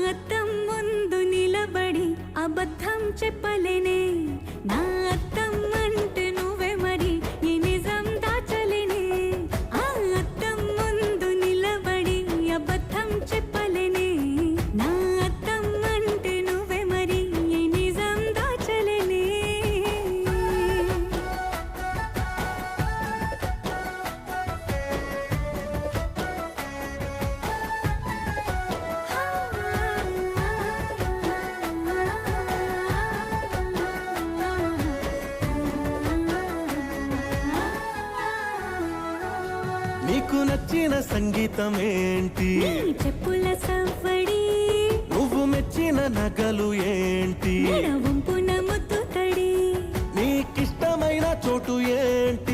అద్దం ముందు నిలబడి అబద్ధం చెప్పలేనే నా అద్దం అంటే నువ్వే మరి ఈ నిజం దాచలేనే ఆ అద్దం ముందు నిలబడి అబద్ధం చెప్పలేనే నా అద్దం అంటే నువ్వే మరి ఈ నిజం దాచలేనే నీకు నచ్చిన సంగీతం ఏంటి నీ చెప్పుల సవ్వడి నువ్వు మెచ్చిన నగలు ఏంటి వంపున ముద్దు తడి నీకిష్టమైన చోటు ఏంటి